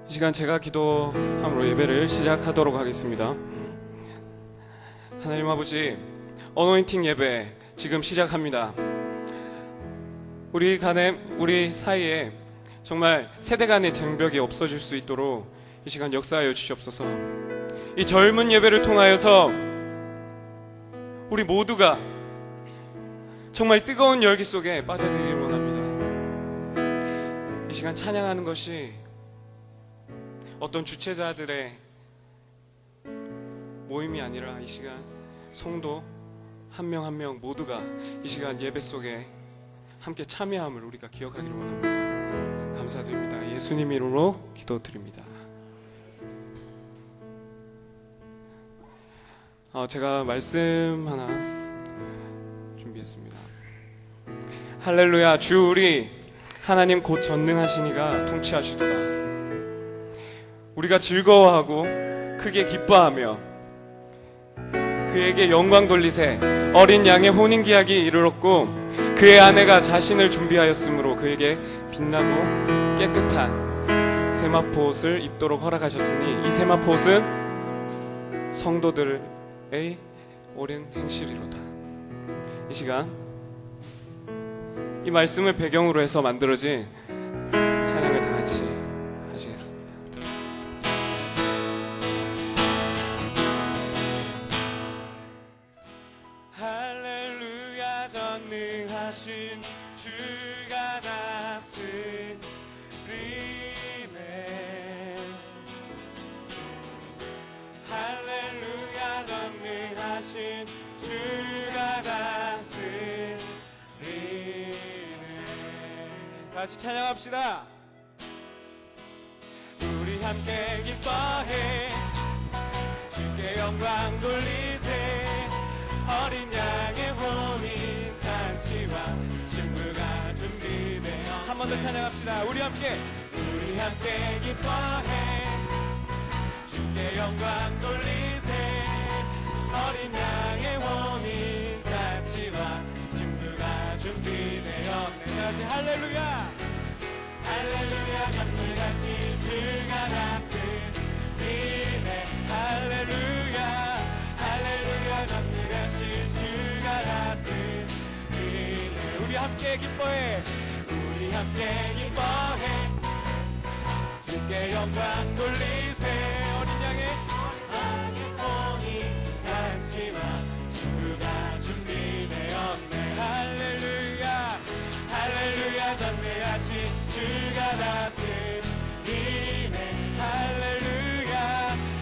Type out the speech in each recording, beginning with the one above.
이 시간 제가 기도함으로 예배를 시작하도록 하겠습니다. 하나님 아버지, 어노인팅 예배 지금 시작합니다. 우리 사이에 정말 세대 간의 장벽이 없어질 수 있도록 이 시간 역사하여 주시옵소서. 이 젊은 예배를 통하여서 우리 모두가 정말 뜨거운 열기 속에 빠져들기를 원합니다. 이 시간 찬양하는 것이 어떤 주체자들의 모임이 아니라 이 시간 성도 한 명 한 명 모두가 이 시간 예배 속에 함께 참여함을 우리가 기억하기를 원합니다. 감사드립니다. 예수님 이름으로 기도드립니다. 제가 말씀 하나 준비했습니다. 할렐루야. 주 우리 하나님 곧 전능하시니가 통치하시도다. 우리가 즐거워하고 크게 기뻐하며 그에게 영광 돌리세. 어린 양의 혼인기약이 이르렀고 그의 아내가 자신을 준비하였으므로 그에게 빛나고 깨끗한 세마포옷을 입도록 허락하셨으니 이 세마포옷은 성도들의 옳은 행실이로다. 이 시간 이 말씀을 배경으로 해서 만들어진 찬양을 다 같이 하시겠습니다. 할렐루야. 전능하신 주가 다스리네. 할렐루야. 전능하신 주가 다스리네. 같이 찬양합시다. 우리 함께 기뻐해 주께 영광 돌리세. 어린 양의 혼인 잔치와 신부가 준비되어. 한 번 더 찬양합시다. 우리 함께 기뻐해 주께 영광 돌리세. 어린 양의 혼인 잔치와 신부가 준비되어. 다시 할렐루야. 할렐루야. 전능하신 주가 다스리네. 할렐루야. 할렐루야. 전능하신 주가 다스리네. 우리 함께 기뻐해 주께 영광 돌리세. 어린 양의 혼인 잔치와 신부가 준비되었네. 할렐루야. 할렐루야. 전능하신 주가 다스리네. 할렐루야.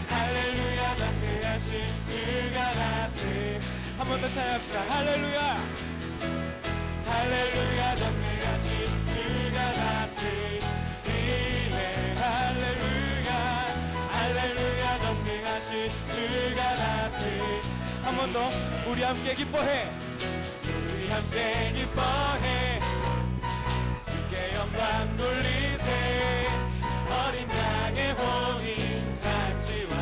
할렐루야. 전능하신 주가 다스리네. 한 번 더 찬양합시다. 할렐루야. 할렐루야. 전능하신 주가 다스리네. 할렐루야. 할렐루야. 전능하신 주가 다스리네. 한 번 더. 우리 함께 기뻐해 주께 영광 돌리세. 어린 양의 혼인 잔치와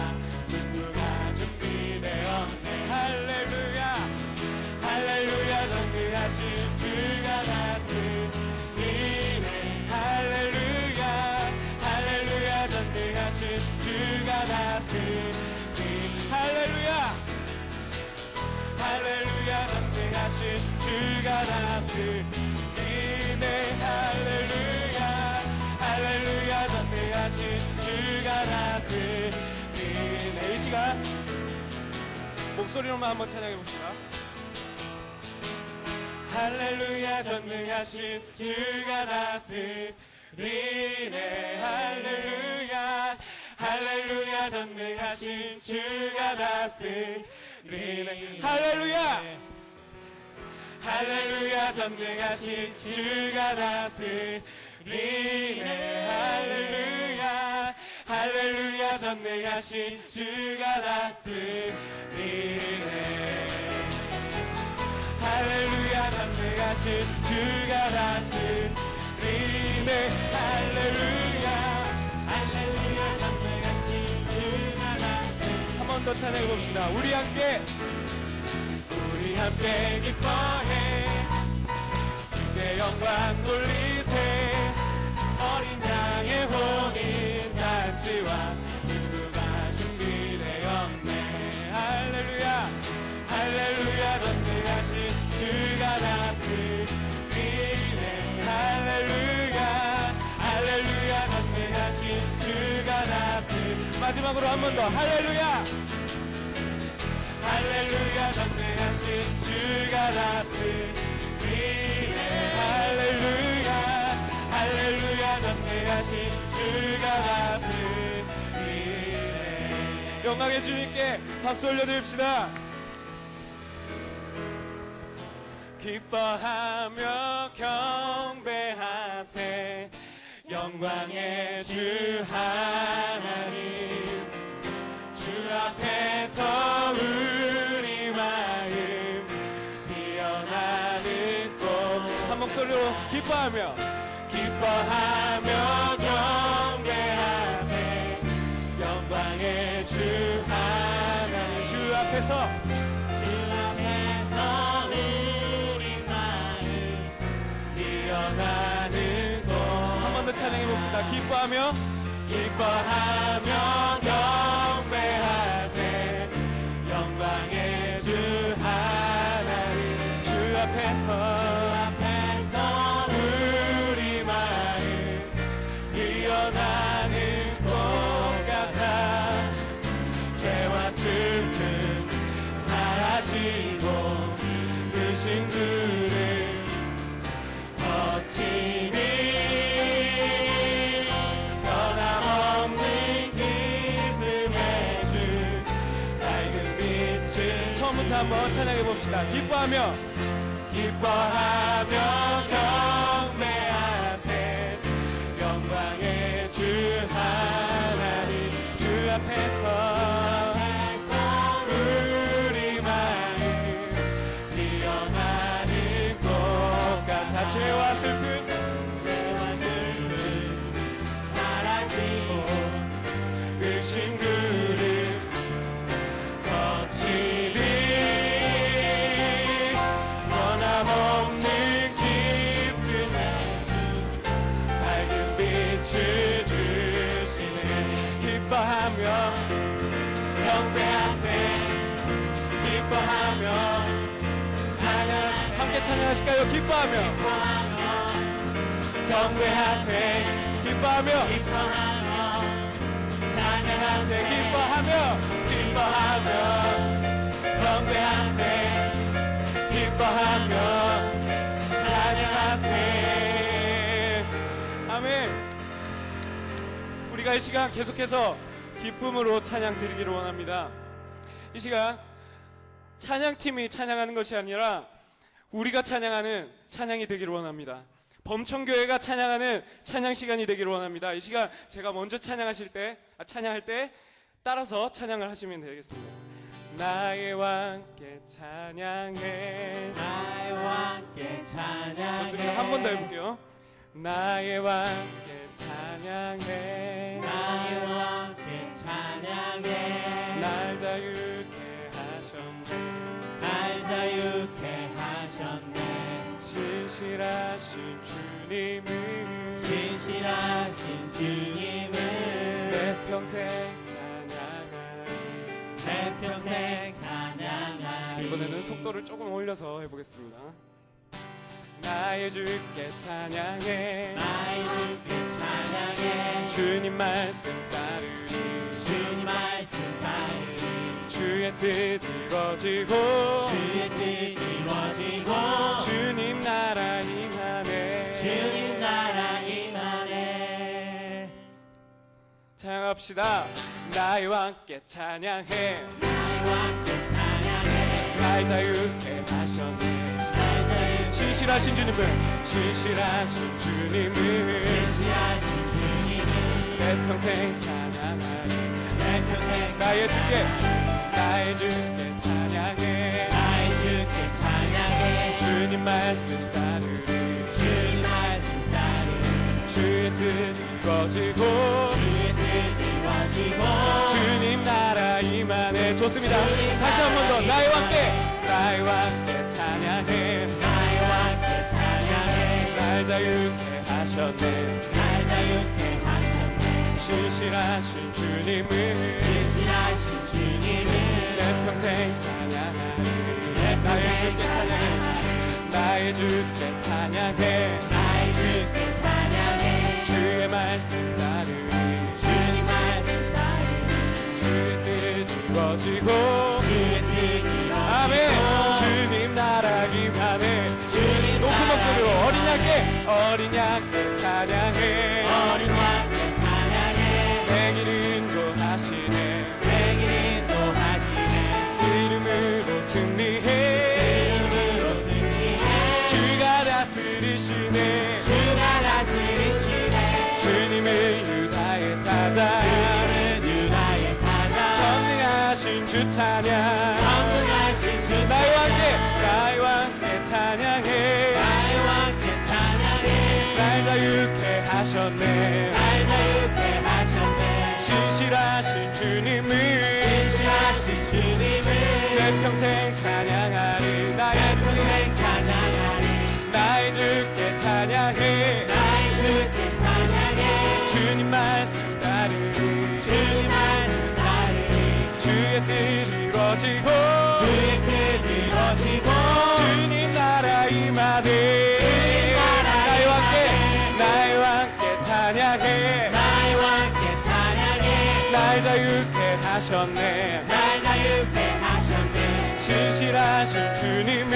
신부가 준비되었네. 할렐루야. 할렐루야. 전능하신 주가 다스리네. 할렐루야. 할렐루야. 전능하신 주가 다스리네. 할렐루야. 할렐루야. 전능하신 주가 다스리네. 할렐루야. 할렐루야. 전능하신 주가 다스리네. 이 시간 목소리로만 한번 찬양해 봅시다. 할렐루야. 전능하신 주가 다스리네. 할렐루야. 할렐루야. 전능하신 주가 다스리네. 할렐루야. 할렐루야. 전능하신 주가 다스리네. 할렐루야. 할렐루야. 전능하신 주가 다스리네. 할렐루야. 전능하신 주가 다스리네. 할렐루야. 할렐루야. 전능하신 주가 다스리네. 한 번 더 찬양해 봅시다. 우리 함께 기뻐해 주께 영광 돌리세. 어린 양의 혼인 잔치 마지막으로 한 번 더 할렐루야. 할렐루야 전능하신 주가 다스리네. 할렐루야 할렐루야 전능하신 주가 다스리네. 영광의 주님께 박수 올려드립시다. 기뻐하며 경배하세. 영광의 주 하나님, 주 앞에서 우리 마음 피어나는 꽃. 한 목소리로 기뻐하며 경배하세. 영광의 주 하나님, 주 앞에서 우리 마음 피어나는 꽃. 한 번 더 찬양해 봅시다. 기뻐하며 경배하세. 영광의 주 하나님, 주 앞에서 우리 마음 피어나는 꽃 같아. 죄와 슬픔 사라지고 그 싱그를 거치니 처음부터 한번 찬양해 봅시다. 기뻐하며 경배하세. 영광의 주 하나님, 주 앞에서 우리 마음 피어나는 꽃 같아. 죄와 슬픔 사라지고 그 싱그를 거치리. 변함없는 기쁨의 주, 밝은 빛을 주시네. 기뻐하며 경배하세. 기뻐하며 찬양, 함께 찬양하실까요? 기뻐하며 경배하세. 기뻐하며 찬양하세. 기뻐하며 경배하세. 기뻐하며 찬양하세. 아멘. 우리가 이 시간 계속해서 기쁨으로 찬양 드리기를 원합니다. 이 시간 찬양팀이 찬양하는 것이 아니라 우리가 찬양하는 찬양이 되기를 원합니다. 범천교회가 찬양하는 찬양 시간이 되기를 원합니다. 이 시간 제가 먼저 찬양할 때 따라서 찬양을 하시면 되겠습니다. 나의 왕께 찬양해. 나의 왕께 찬양해. 좋습니다. 한 번 더 해볼게요. 나의 왕께 찬양해. 나의 왕께 찬양해. 날 자유케 하셨네. 날 자유케 하셨네. 신실하신 주님을, 신실하신 주님을 내 평생 내 평생 찬양하리. 이번에는 속도를 조금 올려서 해보겠습니다. 나의 주께 찬양해. 나의 주께 찬양해. 주님 말씀 따르리. 주님 말씀 따르리. 주의 뜻 이루어지고, 주의 뜻 이루어지고, 주님 나라 임하네. 주님 나라 임하네. 찬양합시다. 나의 왕께 찬양해. 나의 왕께 찬양해. 날 자유케 하셨네. 날 자유케. 신실하신 주님을, 신실하신 주님을, 신실하신 주님을 내 평생 찬양하리. 내 평생 나의 주께 찬양해. 나의 주께 찬양해. 주님 말씀 따르리. 주님 말씀 따르리. 주의 뜻 이루어지고, 주의 뜻 이루어지고, 주님 나라 임하네. 좋습니다. 다시 한 번 더. 나의 왕께 찬양해. 나의 왕께 찬양해. 날 자유케 하셨네. 날 자유케 하셨네. 신실하신 주님을, 신실하신 주님을 내 평생 찬양하리. 나의 주께 찬양해. 나의 주께 찬양해. 나의 주께 찬양해. 주의 말씀 따르리. 주님 말씀 따르리. 어린 양께 찬양해 어린 양께 찬양해 내 길 인도하시네 내 길 인도하시네 그 이름으로 승리해 이름으로 승리해 주가 다스리시네 주가 다스리시네 주님은 유다의 사자 주님은 유다의 사자 전능하신 주 찬양 전능하신 주 나의 왕께 찬양해 나의 왕께 찬양해 날 자유케 하셨네 날 자유케 하셨네 신실하신 주님을 신실하신 주님을 내 평생 찬양하리 나의 평생 찬양하리 나의 주께 찬양해 나의 주께 찬양해 주님 말씀 따르리 주님 말씀 따르리 주의 뜻 이루어지고 주의 뜻 이루어지고 주님 나라 임하네 주님 나라 나의 왕께 찬양해 나의 왕께 찬양해 날 자유케 하셨네 날 자유케 하셨네 신실하신 주님을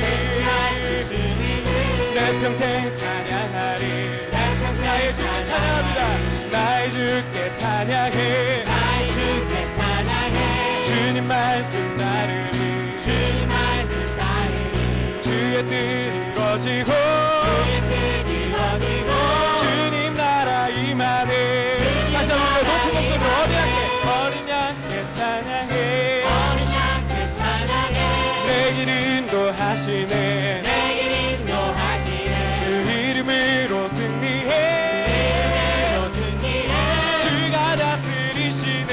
신실하신 주님을 내 평생 찬양하리 내 평생 나의 주께 찬양합니다 나의 주께 찬양해 나의 주께 찬양해 주님 말씀 따르리 주님 말씀 따르리 주의 뜻 이루어지고 주의 뜻 이루어지고 주님 나라 임하네 다시 한번 높은 목소리로 어린 양께 찬양해 어린 양께 찬양해 내 길 인도하시네 내 길 인도하시네 주 이름으로 승리해 이름으로 승리해 주가 다스리시네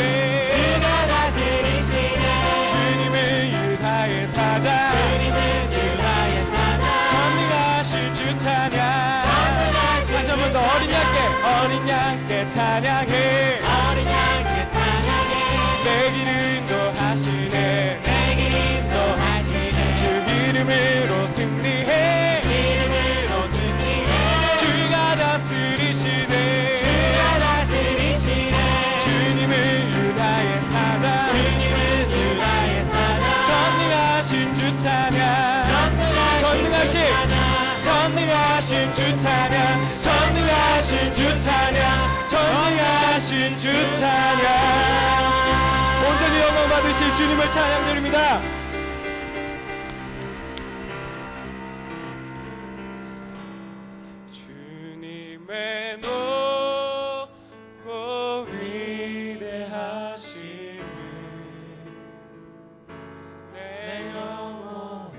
주가 다스리시네 주님은 유다의 사자 주님은 유다의 사자 전능하신 주 찬양 다시 한 번 더 어린 양께 찬양해 어린 양께 찬양해 내 길 인도하시네 내 길 인도하시네 주 이름으로 승리해 이름으로 승리해 주가 다스리시네 주가 다스리시네 주님은 유다의 사자 주님은 유다의 사자 전능하신 주 찬양 전능하신 주 찬양 전능하신 주 찬양 전능하신 주 찬양 온전히 영광 받으실 주님을 찬양드립니다. 주님의 높고 위대하심을 내 영혼이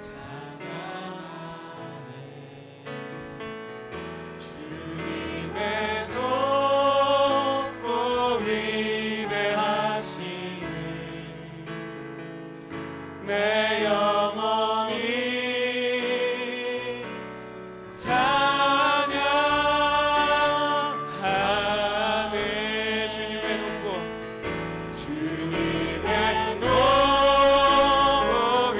찬양하네 주님의 높고 위대하심을 내 영혼이 찬양하네 주님의 높고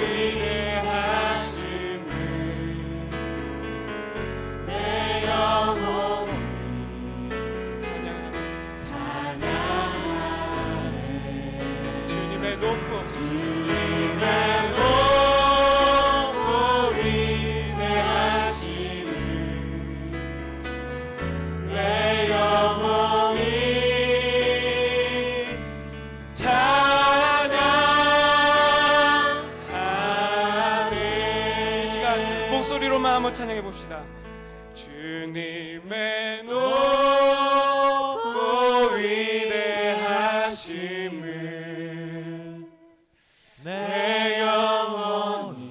위대하심을 내 영혼이 찬양하네 주님의 높고 위대하심을 내 영혼이 찬양하네 이 시간 목소리로만 한번 찬양해 봅시다. 주님의 높고 위대하심을 내 영혼이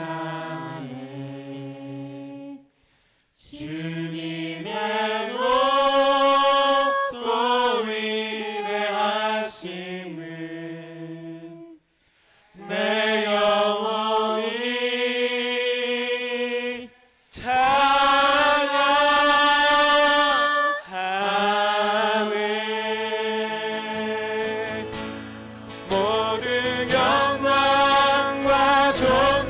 찬양하네 주님의 높고 위대하심을 내 영혼이 찬양하네 모든 영광과 존귀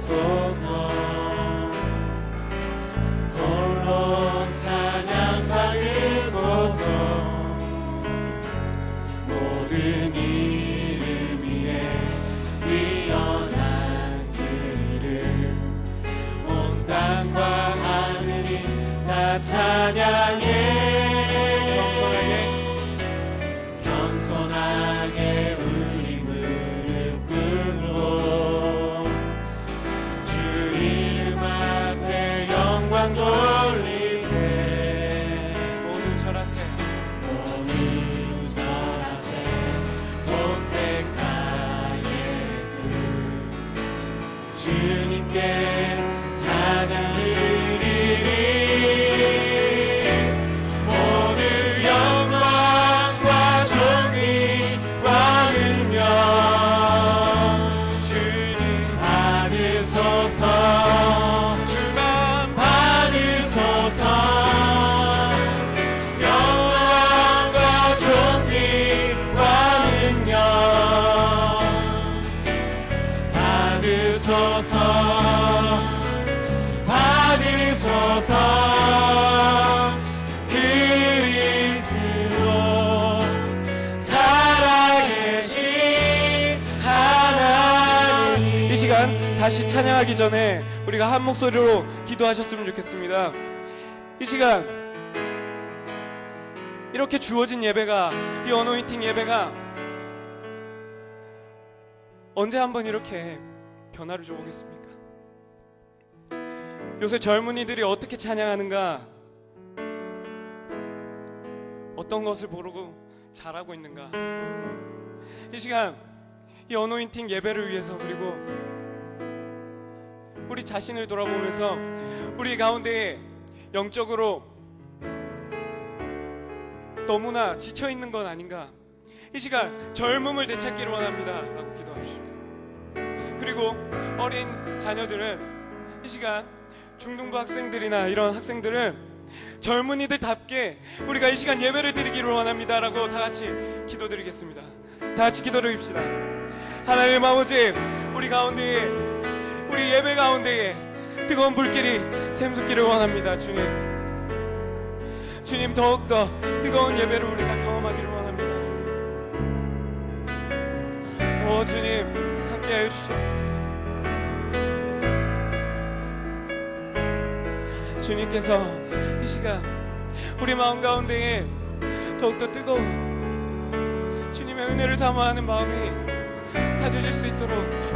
받으소서 홀로 찬양 받으소서 모든 이름 위에 뛰어난 그 이름 온 땅과 하늘이 다 찬양해 겸손하게 우리 무릎 꿇고 주 이름 앞에 영광 돌리세 모두 절하세 모두 절하세 복색자 예수 주님께 찬양 드리리 모두 영광과 존귀와 능력 주님 받으소서 주만 받으소서 영광과 존귀와 능력 받으소서 받으소서 그리스도 살아계신 하나님 이 시간 다시 찬양하기 전에 우리가 한 목소리로 기도하셨으면 좋겠습니다. 이 시간 이렇게 주어진 예배가 이 어노인팅 예배가 언제 한번 이렇게 변화를 줘보겠습니까? 요새 젊은이들이 어떻게 찬양하는가, 어떤 것을 모르고 잘하고 있는가. 이 시간 이 어노인팅 예배를 위해서 그리고 우리 자신을 돌아보면서 우리 가운데 영적으로 너무나 지쳐있는 건 아닌가. 이 시간 젊음을 되찾기를 원합니다 라고 기도합시다. 그리고 어린 자녀들은 이 시간 중등부 학생들이나 이런 학생들은 젊은이들답게 우리가 이 시간 예배를 드리기를 원합니다 라고 다 같이 기도드리겠습니다. 다 같이 기도드립시다. 하나님 아버지, 우리 가운데에, 우리 예배 가운데에 뜨거운 불길이 샘솟기를 원합니다. 주님 더욱더 뜨거운 예배를 우리가 경험하기를 원합니다. 주님, 주님 함께하여 주시옵소서. 주님께서 이 시간 우리 마음 가운데에 더욱더 뜨거운 주님의 은혜를 사모하는 마음이 가져질 수 있도록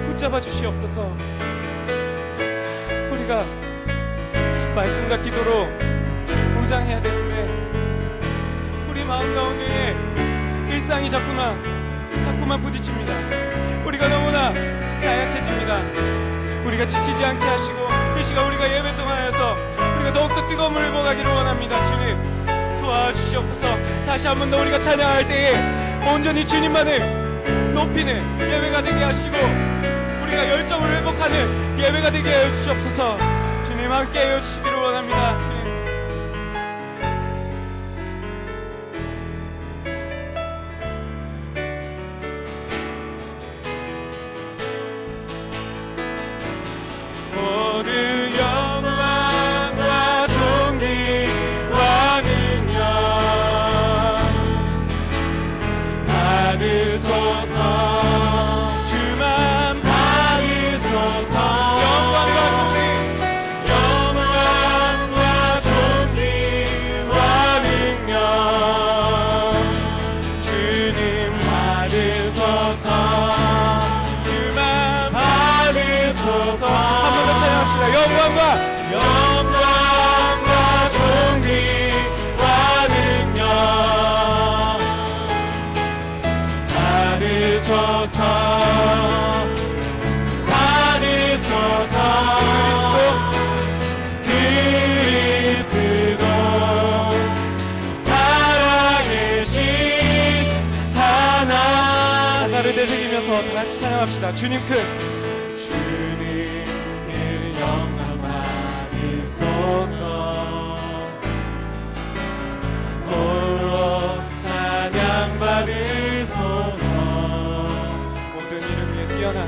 붙잡아 주시옵소서. 우리가 말씀과 기도로 무장해야 되는데 우리 마음 가운데에 일상이 자꾸만 부딪힙니다. 우리가 너무나 나약해집니다. 우리가 지치지 않게 하시고 이 시간 우리가 예배 통하여서 우리가 더욱더 뜨거움을 회복하기를 원합니다. 주님 도와주시옵소서. 다시 한 번 더 우리가 찬양할 때에 온전히 주님만을 높이는 예배가 되게 하시고 우리가 열정을 회복하는 예배가 되게 하여 주시옵소서. 주님 함께 하여 주시기를 원합니다. 주님. 모든 영광과 존귀와 능력 받으소서. 주만 받으소서. 영광과 존귀와 능력 주님 받으소서. 주만 받으소서. 한 번 더 찬양합시다. 영광과 존귀와 능력 받으소서. 그리스도 살아계신 하나님. 가사를 되새기면서 다 같이 찬양합시다. 주님 큰 영광 받으소서. 홀로 찬양 받으소서. 모든 이름 위에 뛰어난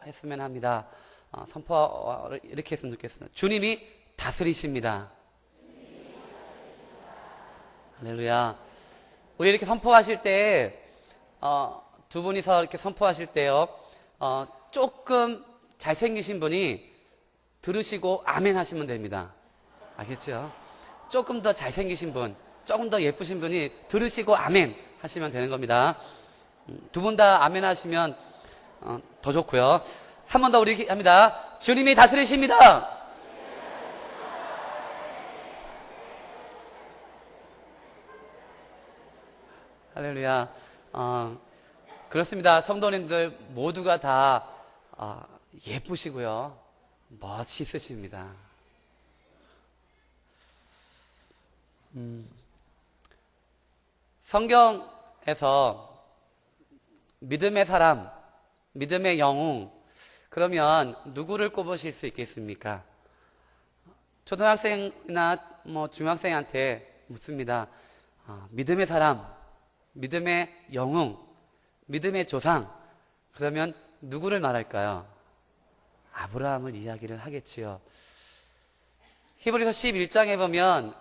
선포했으면 합니다. 선포를 이렇게 했으면 좋겠습니다. 주님이 다스리십니다. 할렐루야. 우리 이렇게 선포하실 때, 두 분이서 이렇게 선포하실 때요, 조금 잘생기신 분이 들으시고 아멘 하시면 됩니다. 알겠죠? 조금 더 잘생기신 분, 조금 더 예쁘신 분이 들으시고 아멘 하시면 되는 겁니다. 두 분 다 아멘 하시면 더 좋고요. 한 번 더 우리 이렇게 합니다. 주님이 다스리십니다. 할렐루야. 그렇습니다. 성도님들 모두가 다 예쁘시고요. 멋있으십니다. 성경에서 믿음의 사람, 믿음의 영웅, 그러면 누구를 꼽으실 수 있겠습니까? 초등학생이나 중학생한테 묻습니다. 믿음의 사람, 믿음의 영웅, 믿음의 조상, 그러면 누구를 말할까요? 아브라함을 이야기를 하겠지요. 히브리서 11장에 보면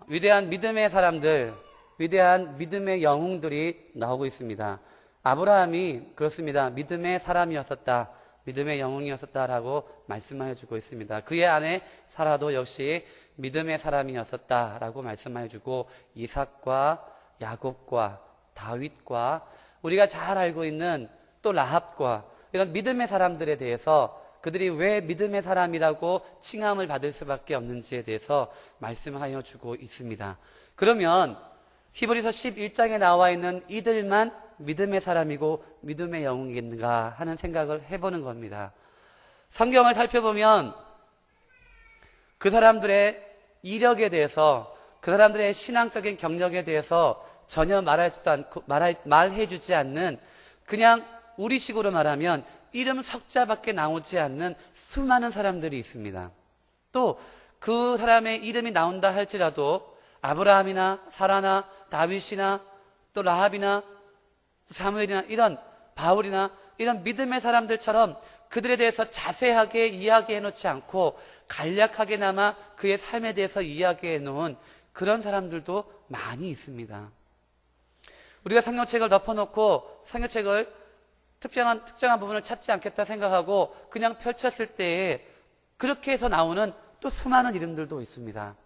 위대한 믿음의 사람들, 위대한 믿음의 영웅들이 나오고 있습니다. 아브라함이 그렇습니다. 믿음의 사람이었었다, 믿음의 영웅이었었다라고 말씀하여 주고 있습니다. 그의 아내 사라도 역시 믿음의 사람이었었다라고 말씀하여 주고, 이삭과 야곱과 다윗과 우리가 잘 알고 있는 또 라합과 이런 믿음의 사람들에 대해서, 그들이 왜 믿음의 사람이라고 칭함을 받을 수밖에 없는지에 대해서 말씀하여 주고 있습니다. 그러면 히브리서 11장에 나와 있는 이들만 믿음의 사람이고 믿음의 영웅인가 하는 생각을 해보는 겁니다. 성경을 살펴보면 그 사람들의 이력에 대해서, 그 사람들의 신앙적인 경력에 대해서 전혀 말하지도 않고 말해주지 않는, 그냥 우리식으로 말하면 이름 석자밖에 나오지 않는 수많은 사람들이 있습니다. 또 그 사람의 이름이 나온다 할지라도 아브라함이나 사라나 다윗이나 또 라합이나 사무엘이나 이런 바울이나 이런 믿음의 사람들처럼 그들에 대해서 자세하게 이야기해 놓지 않고 간략하게나마 그의 삶에 대해서 이야기해 놓은 그런 사람들도 많이 있습니다. 우리가 성경책을 덮어놓고 성경책을 특정한 부분을 찾지 않겠다 생각하고 그냥 펼쳤을 때에 그렇게 해서 나오는 또 수많은 이름들도 있습니다.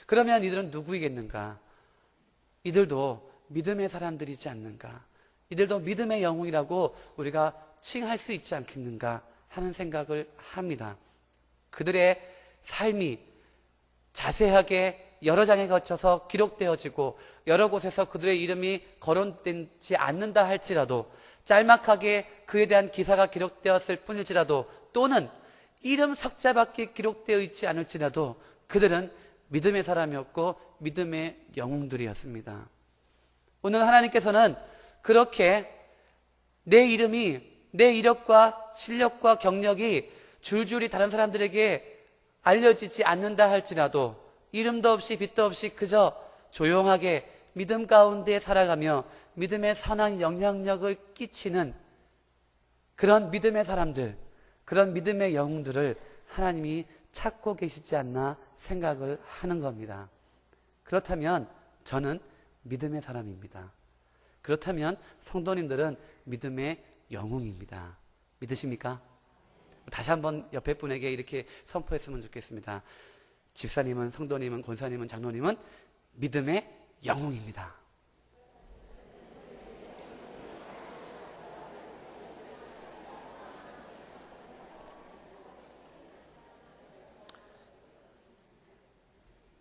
그러면 이들은 누구이겠는가? 이들도 믿음의 사람들이지 않는가? 이들도 믿음의 영웅이라고 우리가 칭할 수 있지 않겠는가 하는 생각을 합니다. 그들의 삶이 자세하게 여러 장에 거쳐서 기록되어지고 여러 곳에서 그들의 이름이 거론되지 않는다 할지라도, 짤막하게 그에 대한 기사가 기록되었을 뿐일지라도, 또는 이름 석자밖에 기록되어 있지 않을지라도 그들은 믿음의 사람이었고 믿음의 영웅들이었습니다. 오늘 하나님께서는 그렇게 내 이름이, 내 이력과 실력과 경력이 줄줄이 다른 사람들에게 알려지지 않는다 할지라도, 이름도 없이 빛도 없이 그저 조용하게 믿음 가운데 살아가며 믿음의 선한 영향력을 끼치는 그런 믿음의 사람들, 그런 믿음의 영웅들을 하나님이 찾고 계시지 않나 생각을 하는 겁니다. 그렇다면 저는 믿음의 사람입니다. 그렇다면 성도님들은 믿음의 영웅입니다. 믿으십니까? 다시 한번 옆에 분에게 이렇게 선포했으면 좋겠습니다. 집사님은, 성도님은, 권사님은, 장로님은 믿음의 영웅입니다.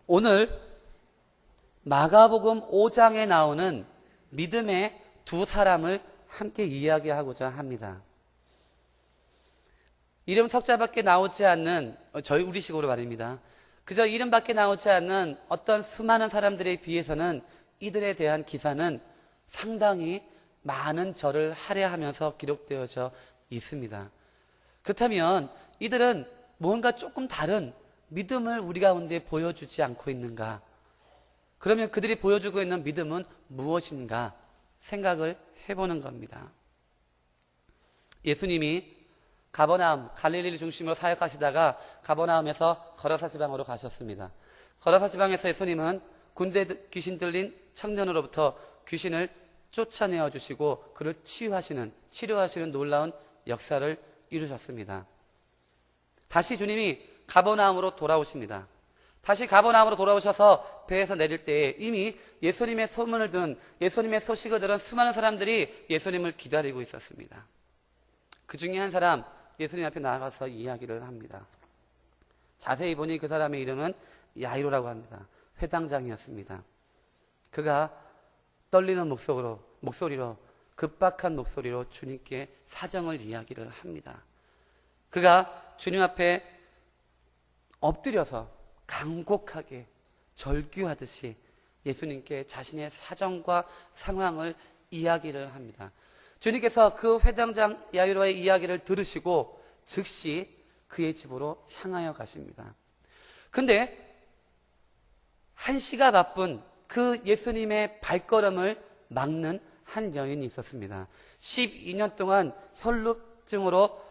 오늘 마가복음 5장에 나오는 믿음의 두 사람을 함께 이야기하고자 합니다. 이름 석자밖에 나오지 않는, 저희 우리식으로 말입니다. 그저 이름밖에 나오지 않는 어떤 수많은 사람들에 비해서는 이들에 대한 기사는 상당히 많은 절을 할애하면서 기록되어져 있습니다. 그렇다면 이들은 뭔가 조금 다른 믿음을 우리 가운데 보여주지 않고 있는가? 그러면 그들이 보여주고 있는 믿음은 무엇인가 생각을 해보는 겁니다. 예수님이 가버나움, 갈릴리를 중심으로 사역하시다가 가버나움에서 거라사 지방으로 가셨습니다. 거라사 지방에서 예수님은 군대 귀신 들린 청년으로부터 귀신을 쫓아내어 주시고 그를 치료하시는 놀라운 역사를 이루셨습니다. 다시 주님이 가버나움으로 돌아오십니다. 다시 가버나움으로 돌아오셔서 배에서 내릴 때에 이미 예수님의 소문을 듣는, 예수님의 소식을 들은 수많은 사람들이 예수님을 기다리고 있었습니다. 그 중에 한 사람, 예수님 앞에 나아가서 이야기를 합니다. 자세히 보니 그 사람의 이름은 야이로라고 합니다. 회당장이었습니다. 그가 떨리는 목소리로 급박한 목소리로 주님께 사정을 이야기를 합니다. 그가 주님 앞에 엎드려서 간곡하게 절규하듯이 예수님께 자신의 사정과 상황을 이야기를 합니다. 주님께서 그 회당장 야이로의 이야기를 들으시고 즉시 그의 집으로 향하여 가십니다. 근데 한시가 바쁜 그 예수님의 발걸음을 막는 한 여인이 있었습니다. 12년 동안 혈루증으로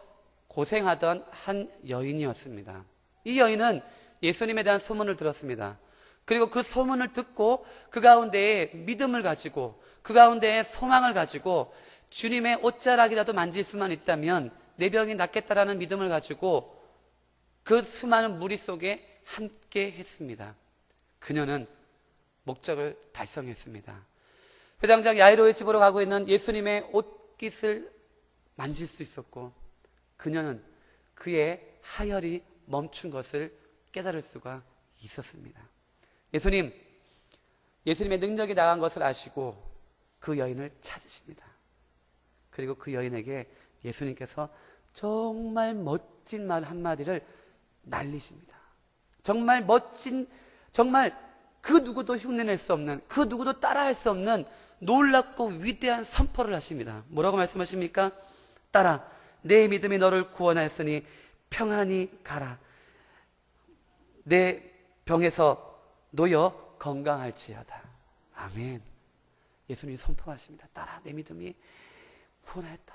고생하던 한 여인이었습니다. 이 여인은 예수님에 대한 소문을 들었습니다. 그리고 그 소문을 듣고 그 가운데에 믿음을 가지고 그 가운데에 소망을 가지고 주님의 옷자락이라도 만질 수만 있다면 내 병이 낫겠다라는 믿음을 가지고 그 수많은 무리 속에 함께 했습니다. 그녀는 목적을 달성했습니다. 회당장 야이로의 집으로 가고 있는 예수님의 옷깃을 만질 수 있었고 그녀는 그의 하혈이 멈춘 것을 깨달을 수가 있었습니다. 예수님의 능력이 나간 것을 아시고 그 여인을 찾으십니다. 그리고 그 여인에게 예수님께서 정말 멋진 말 한마디를 날리십니다. 정말 멋진, 정말 그 누구도 흉내낼 수 없는, 그 누구도 따라할 수 없는 놀랍고 위대한 선포를 하십니다. 뭐라고 말씀하십니까? 따라, 내 믿음이 너를 구원하였으니 평안히 가라. 내 병에서 놓여 건강할지어다. 아멘. 예수님이 선포하십니다. 따라, 내 믿음이 구원하였다.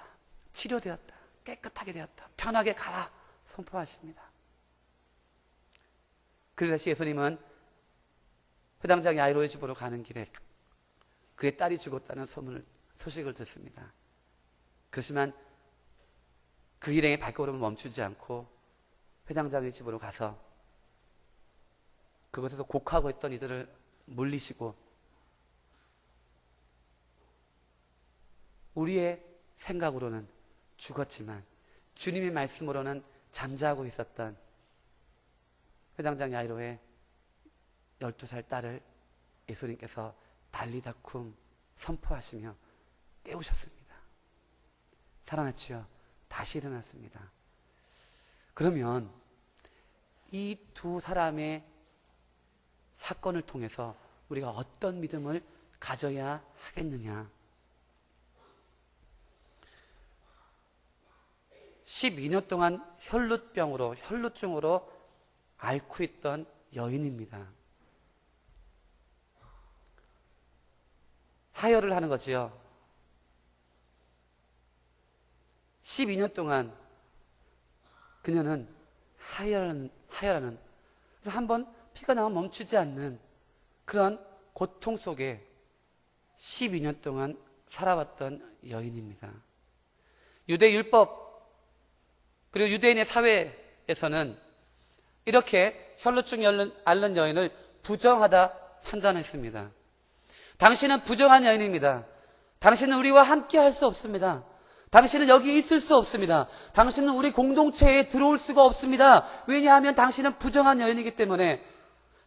치료되었다. 깨끗하게 되었다. 편하게 가라. 선포하십니다. 그래서 다시 예수님은 회당장 야이로의 집으로 가는 길에 그의 딸이 죽었다는 소식을 듣습니다. 그렇지만 그 일행의 발걸음을 멈추지 않고 회당장의 집으로 가서 그곳에서 곡하고 있던 이들을 물리시고 우리의 생각으로는 죽었지만 주님의 말씀으로는 잠자고 있었던 회당장 야이로의 12살 딸을 예수님께서 달리다쿰 선포하시며 깨우셨습니다. 살아났지요. 다시 일어났습니다. 그러면 이 두 사람의 사건을 통해서 우리가 어떤 믿음을 가져야 하겠느냐? 12년 동안 혈루증으로 앓고 있던 여인입니다. 하혈을 하는 거지요. 12년 동안 그녀는 하혈하는, 그래서 한번 피가 나면 멈추지 않는 그런 고통 속에 12년 동안 살아왔던 여인입니다. 유대 율법 그리고 유대인의 사회에서는 이렇게 혈루증 앓는 여인을 부정하다 판단했습니다. 당신은 부정한 여인입니다. 당신은 우리와 함께 할 수 없습니다. 당신은 여기 있을 수 없습니다. 당신은 우리 공동체에 들어올 수가 없습니다. 왜냐하면 당신은 부정한 여인이기 때문에,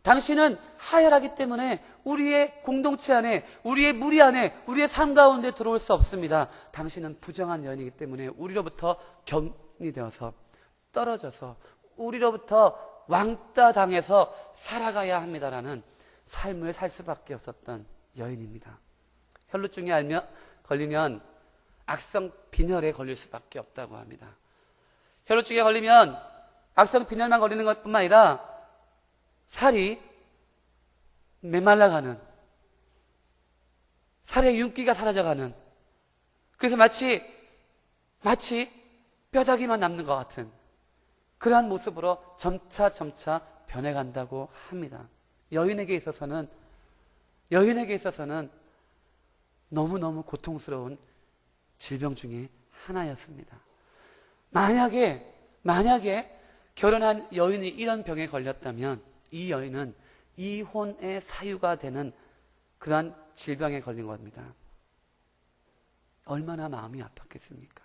당신은 하혈하기 때문에 우리의 공동체 안에, 우리의 무리 안에, 우리의 삶 가운데 들어올 수 없습니다. 당신은 부정한 여인이기 때문에 우리로부터 격리되어서 떨어져서 우리로부터 왕따 당해서 살아가야 합니다라는 삶을 살 수밖에 없었던 여인입니다. 혈루증에 걸리면 악성 빈혈에 걸릴 수밖에 없다고 합니다. 혈루증에 걸리면 악성 빈혈만 걸리는 것뿐만 아니라 살이 메말라가는, 살의 윤기가 사라져가는, 그래서 마치 뼈다귀만 남는 것 같은 그러한 모습으로 점차 변해간다고 합니다. 여인에게 있어서는 너무너무 고통스러운 질병 중에 하나였습니다. 만약에 결혼한 여인이 이런 병에 걸렸다면 이 여인은 이혼의 사유가 되는 그러한 질병에 걸린 겁니다. 얼마나 마음이 아팠겠습니까?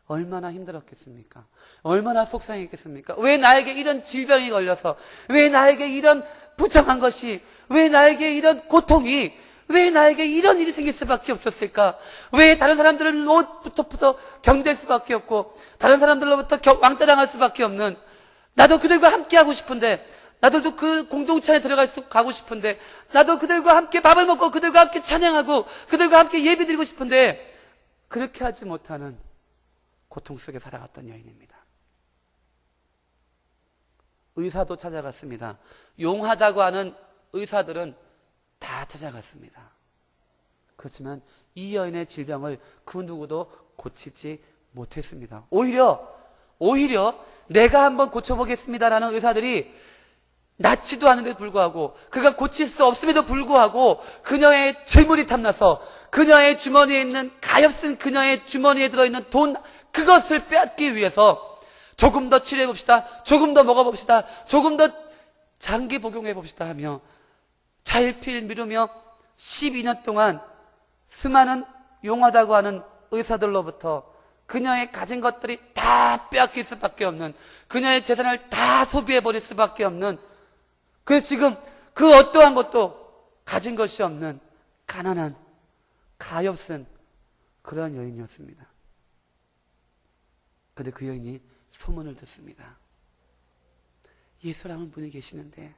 얼마나 힘들었겠습니까? 얼마나 속상했겠습니까? 왜 나에게 이런 질병이 걸려서, 왜 나에게 이런 부정한 것이, 왜 나에게 이런 고통이, 왜 나에게 이런 일이 생길 수밖에 없었을까? 왜 다른 사람들로부터 경될 수밖에 없고, 다른 사람들로부터 왕따 당할 수밖에 없는, 나도 그들과 함께 하고 싶은데, 나도 그 공동체 안에 가고 싶은데, 나도 그들과 함께 밥을 먹고, 그들과 함께 찬양하고, 그들과 함께 예배드리고 싶은데, 그렇게 하지 못하는 고통 속에 살아갔던 여인입니다. 의사도 찾아갔습니다. 용하다고 하는 의사들은 다 찾아갔습니다. 그렇지만 이 여인의 질병을 그 누구도 고치지 못했습니다. 오히려 내가 한번 고쳐보겠습니다라는 의사들이 낫지도 않은데도 불구하고, 그가 고칠 수 없음에도 불구하고 그녀의 재물이 탐나서 그녀의 주머니에 있는 가엾은 그녀의 주머니에 들어있는 돈, 그것을 빼앗기 위해서 조금 더 치료해봅시다, 조금 더 먹어봅시다, 조금 더 장기 복용해봅시다 하며 차일피일 미루며 12년 동안 수많은 용하다고 하는 의사들로부터 그녀의 가진 것들이 다 빼앗길 수밖에 없는, 그녀의 재산을 다 소비해버릴 수밖에 없는, 그래서 지금 그 어떠한 것도 가진 것이 없는 가난한, 가엾은 그런 여인이었습니다. 그런데 그 여인이 소문을 듣습니다. 예수라는 분이 계시는데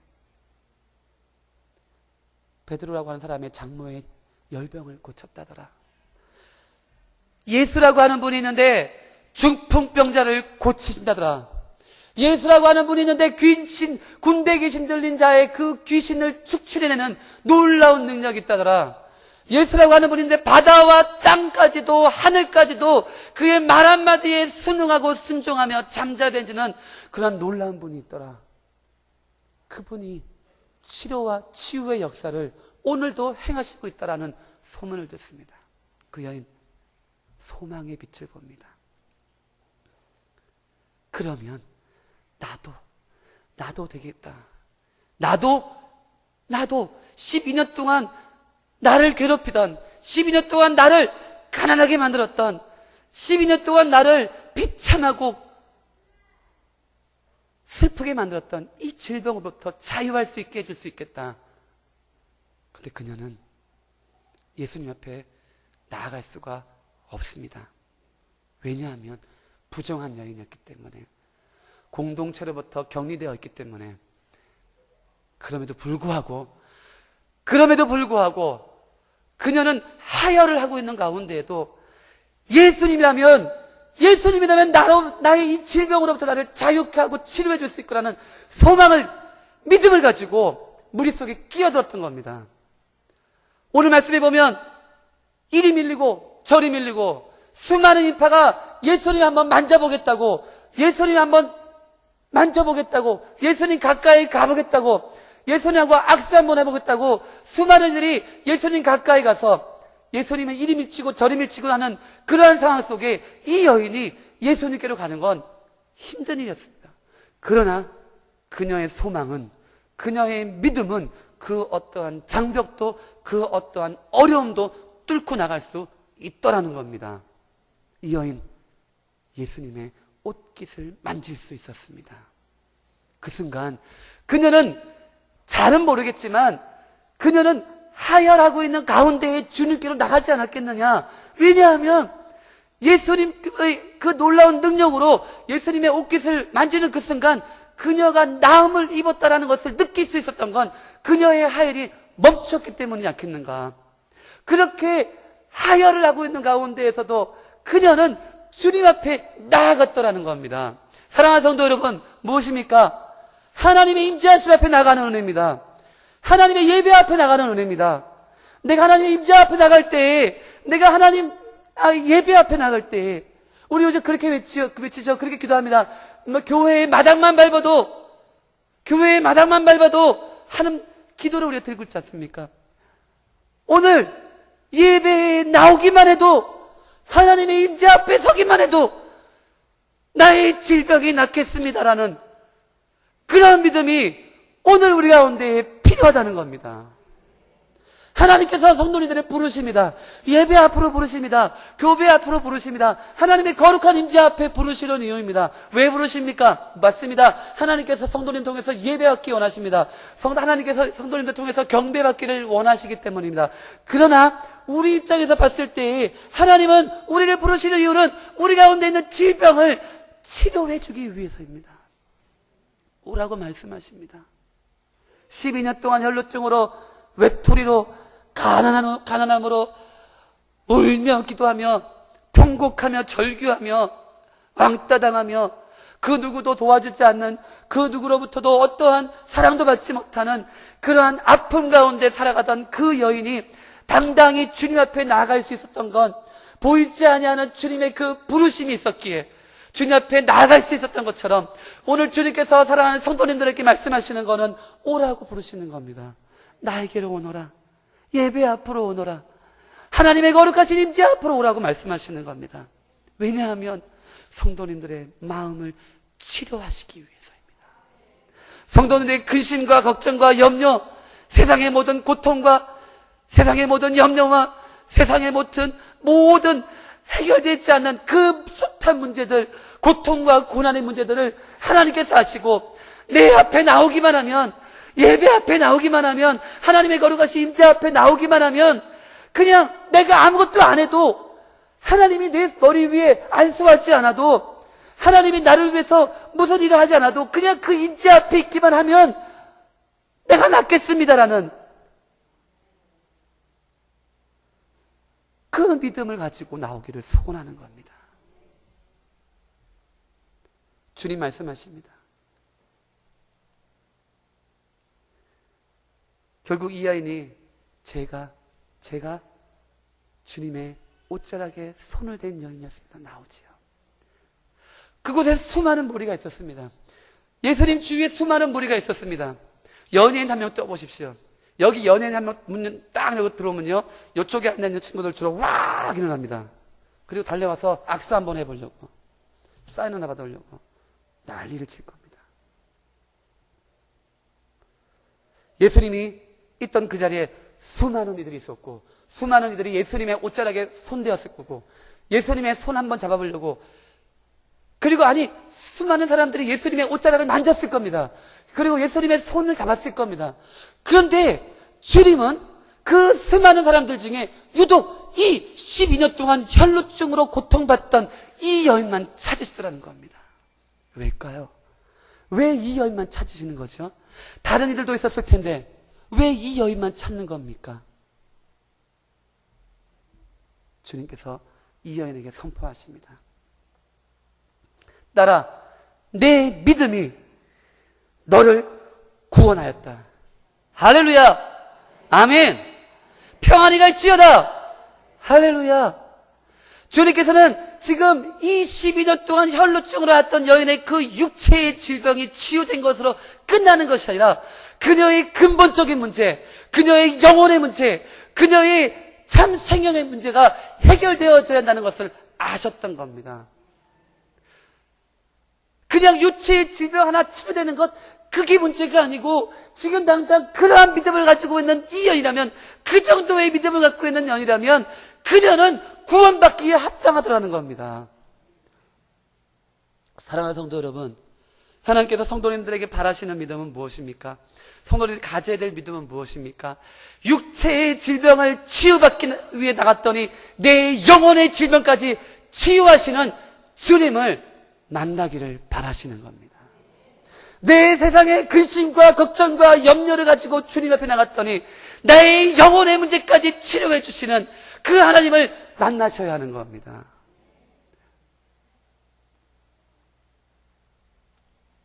베드로라고 하는 사람의 장모의 열병을 고쳤다더라. 예수라고 하는 분이 있는데 중풍병자를 고치신다더라. 예수라고 하는 분이 있는데 군대 귀신 들린 자의 그 귀신을 축출해내는 놀라운 능력이 있다더라. 예수라고 하는 분이 있는데 바다와 땅까지도 하늘까지도 그의 말 한마디에 순응하고 순종하며 잠잠해지는 그런 놀라운 분이 있더라. 그분이 치료와 치유의 역사를 오늘도 행하시고 있다라는 소문을 듣습니다. 그 여인 소망의 빛을 봅니다. 그러면 나도 되겠다. 나도 12년 동안 나를 괴롭히던, 12년 동안 나를 가난하게 만들었던, 12년 동안 나를 비참하고 슬프게 만들었던 이 질병으로부터 자유할 수 있게 해줄 수 있겠다. 그런데 그녀는 예수님 앞에 나아갈 수가 없습니다. 왜냐하면 부정한 여인이었기 때문에, 공동체로부터 격리되어 있기 때문에. 그럼에도 불구하고 그녀는 하혈을 하고 있는 가운데에도 예수님이라면 나의 이 질병으로부터 나를 자유케 하고 치료해 줄 수 있거라는 소망을, 믿음을 가지고 무리 속에 끼어들었던 겁니다. 오늘 말씀에 보면 이리 밀리고 저리 밀리고 수많은 인파가 예수님 한번 만져보겠다고, 예수님 한번 만져보겠다고, 예수님 가까이 가보겠다고, 예수님하고 악수 한번 해보겠다고 수많은 이들이 예수님 가까이 가서 예수님은 이리 밀치고 저리 밀치고 하는 그러한 상황 속에 이 여인이 예수님께로 가는 건 힘든 일이었습니다. 그러나 그녀의 소망은, 그녀의 믿음은 그 어떠한 장벽도, 그 어떠한 어려움도 뚫고 나갈 수 있더라는 겁니다. 이 여인 예수님의 옷깃을 만질 수 있었습니다. 그 순간 그녀는, 잘은 모르겠지만 그녀는 하혈하고 있는 가운데에 주님께로 나가지 않았겠느냐. 왜냐하면 예수님의 그 놀라운 능력으로 예수님의 옷깃을 만지는 그 순간 그녀가 나음을 입었다라는 것을 느낄 수 있었던 건 그녀의 하혈이 멈췄기 때문이지 않겠는가. 그렇게 하혈을 하고 있는 가운데에서도 그녀는 주님 앞에 나아갔더라는 겁니다. 사랑하는 성도 여러분, 무엇입니까? 하나님의 임재하심 앞에 나가는 은혜입니다. 하나님의 예배 앞에 나가는 은혜입니다. 내가 하나님의 임재 앞에 나갈 때에, 내가 하나님 예배 앞에 나갈 때에 우리 요즘 그렇게 외치죠. 그렇게 기도합니다. 뭐 교회의 마당만 밟아도 하는 기도를 우리가 들고 있지 않습니까? 오늘 예배에 나오기만 해도, 하나님의 임재 앞에 서기만 해도 나의 질병이 낫겠습니다라는 그런 믿음이 오늘 우리 가운데 필요하다는 겁니다. 하나님께서 성도님들을 부르십니다. 예배 앞으로 부르십니다. 교배 앞으로 부르십니다. 하나님의 거룩한 임재 앞에 부르시는 이유입니다. 왜 부르십니까? 맞습니다. 하나님께서 성도님 통해서 예배받기 원하십니다. 하나님께서 성도님들 통해서 경배받기를 원하시기 때문입니다. 그러나 우리 입장에서 봤을 때 하나님은 우리를 부르시는 이유는 우리 가운데 있는 질병을 치료해 주기 위해서입니다. 오라고 말씀하십니다. 12년 동안 혈루증으로, 외톨이로, 가난함으로 울며 기도하며 통곡하며 절규하며 왕따당하며 그 누구도 도와주지 않는, 그 누구로부터도 어떠한 사랑도 받지 못하는 그러한 아픔 가운데 살아가던 그 여인이 당당히 주님 앞에 나아갈 수 있었던 건 보이지 아니하는 주님의 그 부르심이 있었기에 주님 앞에 나아갈 수 있었던 것처럼, 오늘 주님께서 사랑하는 성도님들에게 말씀하시는 것은 오라고 부르시는 겁니다. 나에게로 오너라. 예배 앞으로 오너라. 하나님의 거룩하신 임재 앞으로 오라고 말씀하시는 겁니다. 왜냐하면 성도님들의 마음을 치료하시기 위해서입니다. 성도님들의 근심과 걱정과 염려, 세상의 모든 고통과 세상의 모든 염려와 세상의 모든 해결되지 않는 그 숱한 문제들, 고통과 고난의 문제들을 하나님께서 아시고, 내 앞에 나오기만 하면, 예배 앞에 나오기만 하면, 하나님의 거룩하신 임재 앞에 나오기만 하면, 그냥 내가 아무것도 안 해도, 하나님이 내 머리 위에 안수하지 않아도, 하나님이 나를 위해서 무슨 일을 하지 않아도 그냥 그 임재 앞에 있기만 하면 내가 낫겠습니다라는 그 믿음을 가지고 나오기를 소원하는 겁니다. 주님 말씀하십니다. 결국 이 여인이 제가 주님의 옷자락에 손을 댄 여인이었습니다. 나오지요. 그곳에 수많은 무리가 있었습니다. 예수님 주위에 수많은 무리가 있었습니다. 연예인 한 명 떠보십시오. 여기 연예인 한 명 문 딱 열고 들어오면요, 이쪽에 앉아있는 친구들 주로 왁 일어납니다. 그리고 달려와서 악수 한번 해보려고, 사인 하나 받아오려고 난리를 칠 겁니다. 예수님이 있던 그 자리에 수많은 이들이 있었고, 수많은 이들이 예수님의 옷자락에 손대었을 거고, 예수님의 손 한번 잡아보려고, 그리고 수많은 사람들이 예수님의 옷자락을 만졌을 겁니다. 그리고 예수님의 손을 잡았을 겁니다. 그런데 주님은 그 수많은 사람들 중에 유독 이 12년 동안 혈루증으로 고통받던 이 여인만 찾으시더라는 겁니다. 왜일까요? 왜 이 여인만 찾으시는 거죠? 다른 이들도 있었을 텐데 왜 이 여인만 찾는 겁니까? 주님께서 이 여인에게 선포하십니다. 딸아, 내 믿음이 너를 구원하였다. 할렐루야. 아멘. 평안히 갈지어다. 할렐루야. 주님께서는 지금 이 12년 동안 혈루증으로 왔던 여인의 그 육체의 질병이 치유된 것으로 끝나는 것이 아니라 그녀의 근본적인 문제, 그녀의 영혼의 문제, 그녀의 참 생명의 문제가 해결되어져야 한다는 것을 아셨던 겁니다. 그냥 육체의 질병 하나 치료되는 것, 그게 문제가 아니고 지금 당장 그러한 믿음을 가지고 있는 이 여인이라면, 그 정도의 믿음을 갖고 있는 여인이라면 그녀는 구원받기에 합당하더라는 겁니다. 사랑하는 성도 여러분, 하나님께서 성도님들에게 바라시는 믿음은 무엇입니까? 성도님들이 가져야 될 믿음은 무엇입니까? 육체의 질병을 치유받기 위해 나갔더니 내 영혼의 질병까지 치유하시는 주님을 만나기를 바라시는 겁니다. 내 세상의 근심과 걱정과 염려를 가지고 주님 앞에 나갔더니 나의 영혼의 문제까지 치료해 주시는 그 하나님을 만나셔야 하는 겁니다.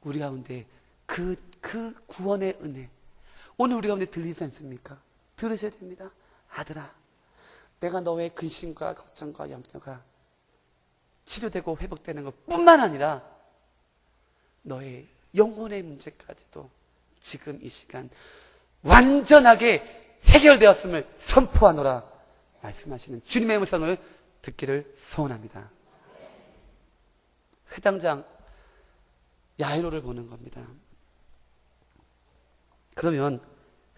우리 가운데 그 구원의 은혜, 오늘 우리 가운데 들리지 않습니까? 들으셔야 됩니다. 아들아, 내가 너의 근심과 걱정과 염려가 치료되고 회복되는 것 뿐만 아니라 너의 영혼의 문제까지도 지금 이 시간 완전하게 해결되었음을 선포하노라 말씀하시는 주님의 음성을 듣기를 소원합니다. 회당장 야이로를 보는 겁니다. 그러면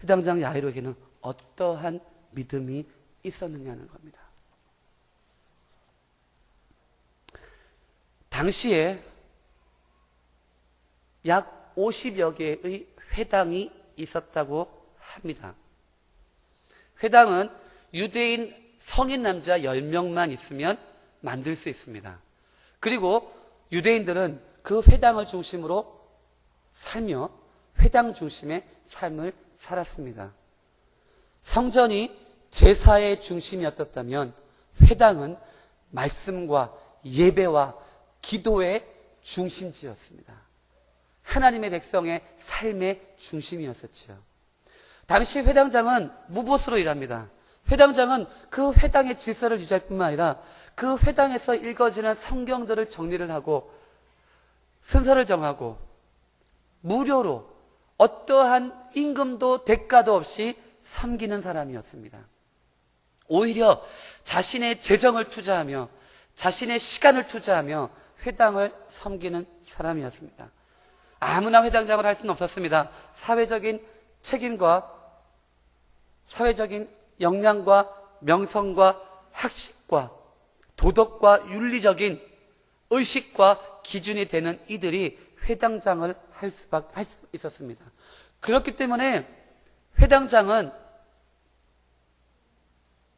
회당장 야이로에게는 어떠한 믿음이 있었느냐는 겁니다. 당시에 약 50여 개의 회당이 있었다고 합니다. 회당은 유대인 성인 남자 10명만 있으면 만들 수 있습니다. 그리고 유대인들은 그 회당을 중심으로 살며 회당 중심의 삶을 살았습니다. 성전이 제사의 중심이었다면 회당은 말씀과 예배와 기도의 중심지였습니다. 하나님의 백성의 삶의 중심이었었지요. 당시 회당장은 무보수로 일합니다. 회당장은 그 회당의 질서를 유지할 뿐만 아니라 그 회당에서 읽어지는 성경들을 정리를 하고 순서를 정하고 무료로 어떠한 임금도 대가도 없이 섬기는 사람이었습니다. 오히려 자신의 재정을 투자하며 자신의 시간을 투자하며 회당을 섬기는 사람이었습니다. 아무나 회당장을 할 수는 없었습니다. 사회적인 책임과 사회적인 역량과 명성과 학식과 도덕과 윤리적인 의식과 기준이 되는 이들이 회당장을 할 수 있었습니다. 그렇기 때문에 회당장은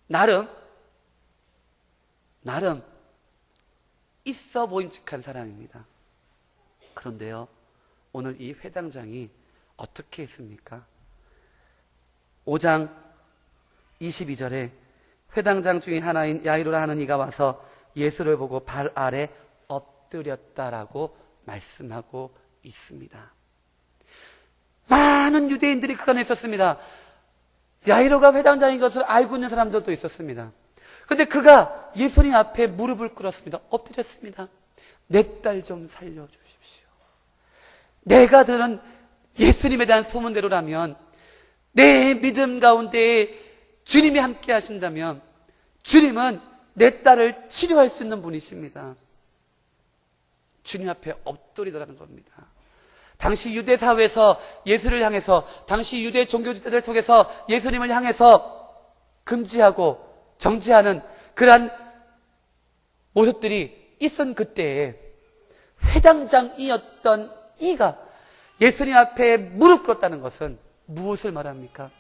나름 있어 보임직한 사람입니다. 그런데요, 오늘 이 회당장이 어떻게 했습니까? 5장 22절에 회당장 중에 하나인 야이로라 하는 이가 와서 예수를 보고 발 아래 엎드렸다라고 말씀하고 있습니다. 많은 유대인들이 그 안에 있었습니다. 야이로가 회당장인 것을 알고 있는 사람들도 있었습니다. 그런데 그가 예수님 앞에 무릎을 꿇었습니다. 엎드렸습니다. 내 딸 좀 살려주십시오. 내가 들은 예수님에 대한 소문대로라면 내 믿음 가운데 주님이 함께 하신다면 주님은 내 딸을 치료할 수 있는 분이십니다. 주님 앞에 엎드리더라는 겁니다. 당시 유대 사회에서 예수를 향해서, 당시 유대 종교지대들 속에서 예수님을 향해서 금지하고 정지하는 그러한 모습들이 있었던 그때에 회당장이었던 이가 예수님 앞에 무릎 꿇었다는 것은 무엇을 말합니까?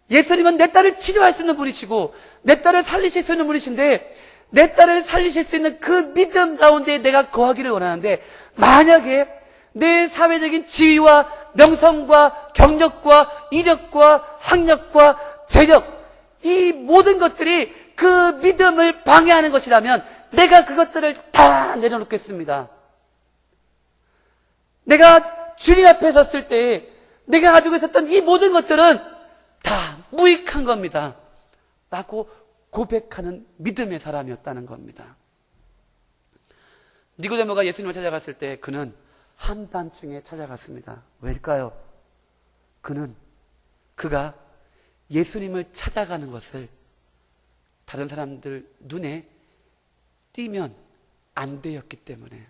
예수님은 내 딸을 치료할 수 있는 분이시고 내 딸을 살리실 수 있는 분이신데 내 딸을 살리실 수 있는 그 믿음 가운데 내가 거하기를 원하는데, 만약에 내 사회적인 지위와 명성과 경력과 이력과 학력과 재력, 이 모든 것들이 그 믿음을 방해하는 것이라면 내가 그것들을 다 내려놓겠습니다. 내가 주님 앞에 섰을 때 내가 가지고 있었던 이 모든 것들은 다 무익한 겁니다 라고 고백하는 믿음의 사람이었다는 겁니다. 니고데모가 예수님을 찾아갔을 때 그는 한밤중에 찾아갔습니다. 왜일까요? 그가 예수님을 찾아가는 것을 다른 사람들 눈에 띄면 안 되었기 때문에,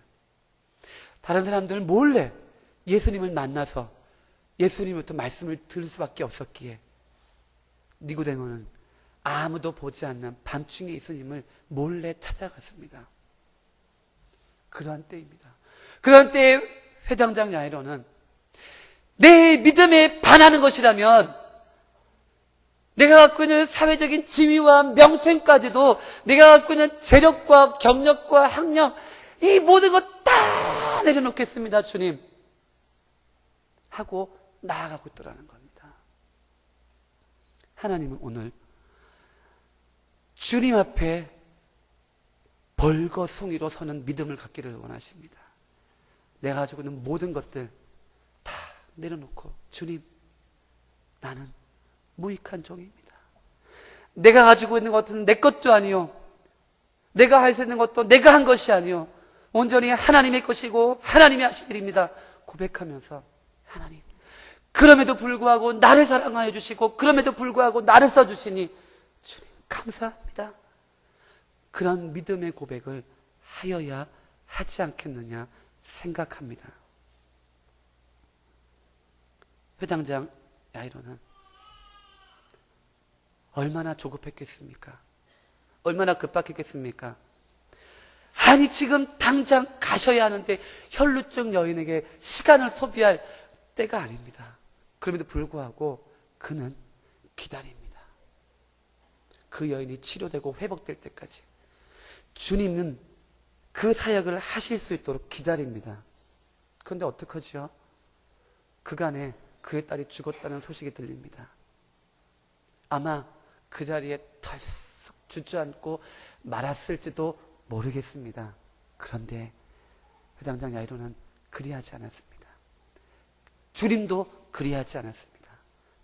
다른 사람들 몰래 예수님을 만나서 예수님부터 말씀을 들을 수밖에 없었기에 니고데모는 아무도 보지 않는 밤중에 예수님을 몰래 찾아갔습니다. 그러한 때입니다. 그런 때에 회당장 야이로는 내 믿음에 반하는 것이라면 내가 갖고 있는 사회적인 지위와 명성까지도, 내가 갖고 있는 재력과 경력과 학력, 이 모든 것 다 내려놓겠습니다, 주님 하고 나아가고 있더라는 겁니다. 하나님은 오늘 주님 앞에 벌거숭이로 서는 믿음을 갖기를 원하십니다. 내가 가지고 있는 모든 것들 다 내려놓고, 주님, 나는 무익한 종입니다. 내가 가지고 있는 것은 내 것도 아니요, 내가 할 수 있는 것도 내가 한 것이 아니요 온전히 하나님의 것이고 하나님이 하신 일입니다 고백하면서, 하나님, 그럼에도 불구하고 나를 사랑하여 주시고 그럼에도 불구하고 나를 써주시니 주님 감사합니다. 그런 믿음의 고백을 하여야 하지 않겠느냐 생각합니다. 회당장 야이로는 얼마나 조급했겠습니까? 얼마나 급박했겠습니까? 아니 지금 당장 가셔야 하는데 혈루증 여인에게 시간을 소비할 때가 아닙니다. 그럼에도 불구하고 그는 기다립니다. 그 여인이 치료되고 회복될 때까지 주님은 그 사역을 하실 수 있도록 기다립니다. 그런데 어떡하죠? 그간에 그의 딸이 죽었다는 소식이 들립니다. 아마 그 자리에 털썩 주저앉고 말았을지도 모르겠습니다. 그런데 회당장 야이로는 그리하지 않았습니다. 주님도 그리하지 않았습니다.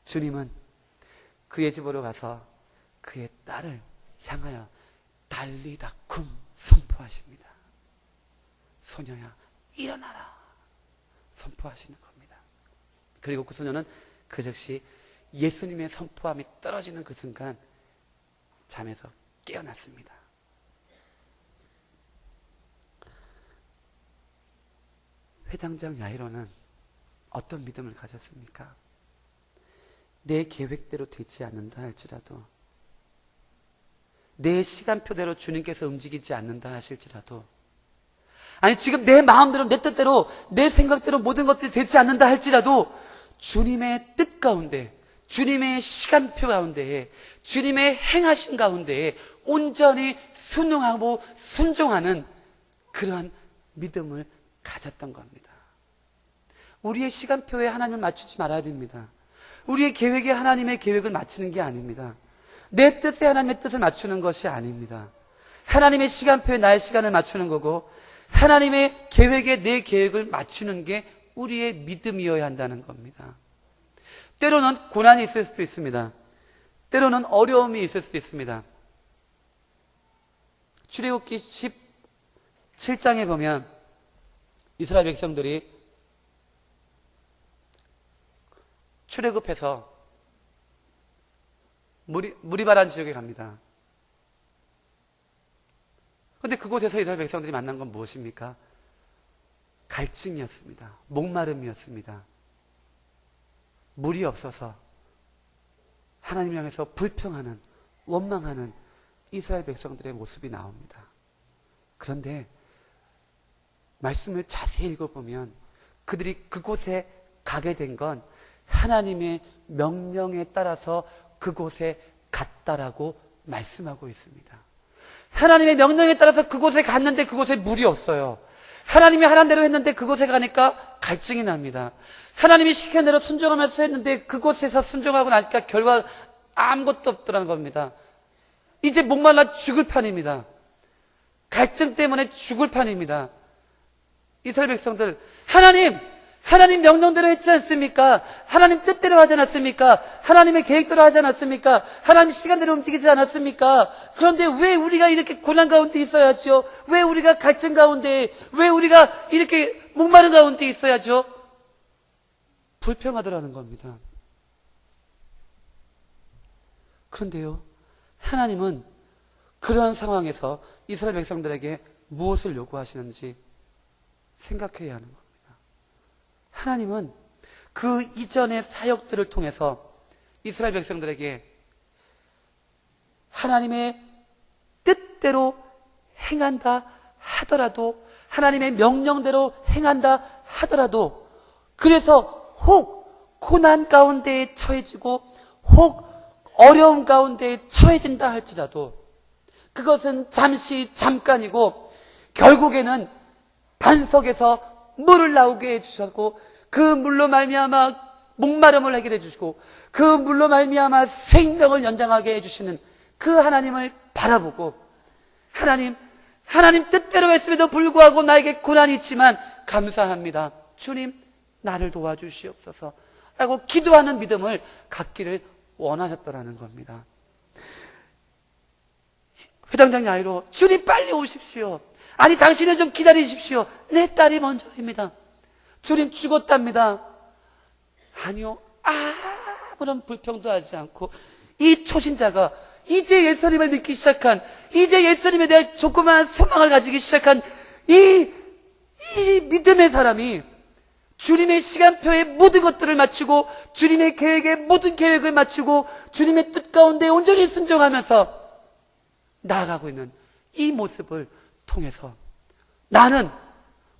주님은 그의 집으로 가서 그의 딸을 향하여 달리다쿰 선포하십니다. 소녀야 일어나라 선포하시는 겁니다. 그리고 그 소녀는 그 즉시 예수님의 선포함이 떨어지는 그 순간 잠에서 깨어났습니다. 회당장 야이로는 어떤 믿음을 가졌습니까? 내 계획대로 되지 않는다 할지라도, 내 시간표대로 주님께서 움직이지 않는다 하실지라도, 아니 지금 내 마음대로 내 뜻대로 내 생각대로 모든 것들이 되지 않는다 할지라도 주님의 뜻 가운데, 주님의 시간표 가운데에, 주님의 행하심 가운데에 온전히 순응하고 순종하는 그러한 믿음을 가졌던 겁니다. 우리의 시간표에 하나님을 맞추지 말아야 됩니다. 우리의 계획에 하나님의 계획을 맞추는 게 아닙니다. 내 뜻에 하나님의 뜻을 맞추는 것이 아닙니다. 하나님의 시간표에 나의 시간을 맞추는 거고, 하나님의 계획에 내 계획을 맞추는 게 우리의 믿음이어야 한다는 겁니다. 때로는 고난이 있을 수도 있습니다. 때로는 어려움이 있을 수도 있습니다. 출애굽기 17장에 보면 이스라엘 백성들이 출애굽해서 무리바란 지역에 갑니다. 그런데 그곳에서 이스라엘 백성들이 만난 건 무엇입니까? 갈증이었습니다. 목마름이었습니다. 물이 없어서 하나님을 향해서 불평하는, 원망하는 이스라엘 백성들의 모습이 나옵니다. 그런데 말씀을 자세히 읽어보면 그들이 그곳에 가게 된 건 하나님의 명령에 따라서 그곳에 갔다라고 말씀하고 있습니다. 하나님의 명령에 따라서 그곳에 갔는데 그곳에 물이 없어요. 하나님이 하란 대로 했는데 그곳에 가니까 갈증이 납니다. 하나님이 시킨 대로 순종하면서 했는데 그곳에서 순종하고 나니까 결과 아무것도 없더라는 겁니다. 이제 목말라 죽을 판입니다. 갈증 때문에 죽을 판입니다. 이스라엘 백성들, 하나님 명령대로 했지 않습니까? 하나님 뜻대로 하지 않았습니까? 하나님의 계획대로 하지 않았습니까? 하나님 시간대로 움직이지 않았습니까? 그런데 왜 우리가 이렇게 고난 가운데 있어야죠? 왜 우리가 갈증 가운데, 왜 우리가 이렇게 목마른 가운데 있어야죠? 불평하더라는 겁니다. 그런데요, 하나님은 그러한 상황에서 이스라엘 백성들에게 무엇을 요구하시는지 생각해야 하는 겁니다. 하나님은 그 이전의 사역들을 통해서 이스라엘 백성들에게 하나님의 뜻대로 행한다 하더라도, 하나님의 명령대로 행한다 하더라도, 그래서 혹 고난 가운데에 처해지고 혹 어려움 가운데에 처해진다 할지라도 그것은 잠깐이고 결국에는 반석에서 물을 나오게 해주셨고, 그 물로 말미암아 목마름을 해결해 주시고, 그 물로 말미암아 생명을 연장하게 해주시는 그 하나님을 바라보고, 하나님 뜻대로 했음에도 불구하고 나에게 고난이 있지만 감사합니다, 주님 나를 도와주시옵소서 라고 기도하는 믿음을 갖기를 원하셨더라는 겁니다. 회당장 야이로, 주님 빨리 오십시오. 아니 당신은 좀 기다리십시오. 내 딸이 먼저입니다. 주님 죽었답니다. 아니요, 아무런 불평도 하지 않고 이 초신자가 이제 예수님을 믿기 시작한, 이제 예수님에 대해 조그마한 소망을 가지기 시작한 이 믿음의 사람이 주님의 시간표에 모든 것들을 맞추고 주님의 계획에 모든 계획을 맞추고 주님의 뜻 가운데 온전히 순종하면서 나아가고 있는 이 모습을 통해서 나는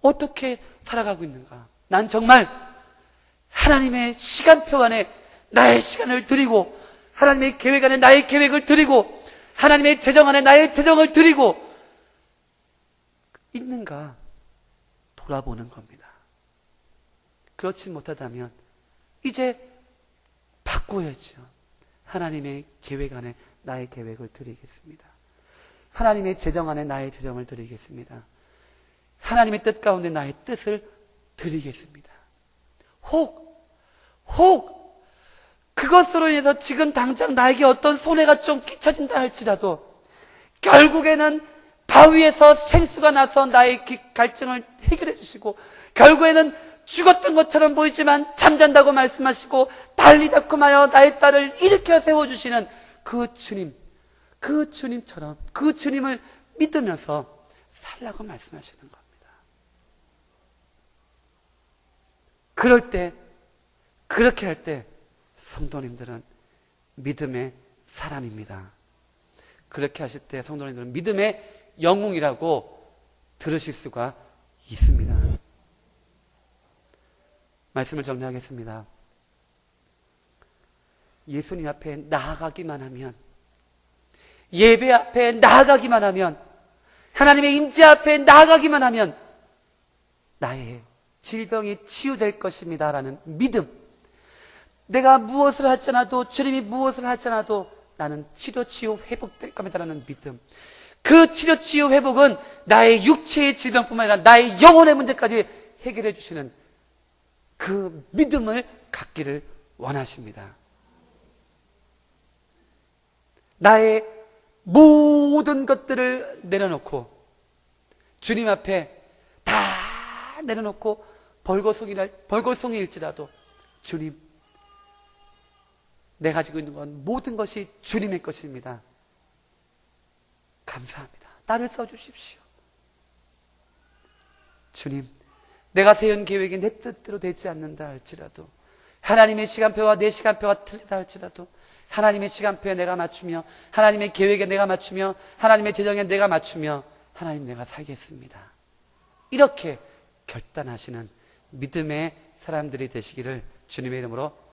어떻게 살아가고 있는가? 난 정말 하나님의 시간표 안에 나의 시간을 드리고 하나님의 계획 안에 나의 계획을 드리고 하나님의 재정 안에 나의 재정을 드리고 있는가 돌아보는 겁니다. 그렇지 못하다면 이제 바꾸어야죠. 하나님의 계획 안에 나의 계획을 드리겠습니다. 하나님의 재정 안에 나의 재정을 드리겠습니다. 하나님의 뜻 가운데 나의 뜻을 드리겠습니다. 혹 그것으로 인해서 지금 당장 나에게 어떤 손해가 좀 끼쳐진다 할지라도 결국에는 바위에서 생수가 나서 나의 갈증을 해결해 주시고 결국에는 죽었던 것처럼 보이지만 잠잔다고 말씀하시고 난리다툼하여 나의 딸을 일으켜 세워주시는 그 주님처럼 그 주님을 믿으면서 살라고 말씀하시는 겁니다. 그럴 때, 그렇게 할 때 성도님들은 믿음의 사람입니다. 그렇게 하실 때 성도님들은 믿음의 영웅이라고 들으실 수가 있습니다. 말씀을 정리하겠습니다. 예수님 앞에 나아가기만 하면, 예배 앞에 나아가기만 하면, 하나님의 임재 앞에 나아가기만 하면 나의 질병이 치유될 것입니다 라는 믿음. 내가 무엇을 하지 않아도, 주님이 무엇을 하지 않아도 나는 치료, 치유, 회복될 겁니다 라는 믿음. 그 치료, 치유, 회복은 나의 육체의 질병뿐만 아니라 나의 영혼의 문제까지 해결해 주시는 그 믿음을 갖기를 원하십니다. 나의 모든 것들을 내려놓고 주님 앞에 다 내려놓고 벌거송이일지라도 주님, 내가 가지고 있는 건 모든 것이 주님의 것입니다. 감사합니다. 나를 써주십시오. 주님, 내가 세운 계획이 내 뜻대로 되지 않는다 할지라도, 하나님의 시간표와 내 시간표가 틀리다 할지라도 하나님의 시간표에 내가 맞추며, 하나님의 계획에 내가 맞추며, 하나님의 재정에 내가 맞추며, 하나님 내가 살겠습니다. 이렇게 결단하시는 믿음의 사람들이 되시기를 주님의 이름으로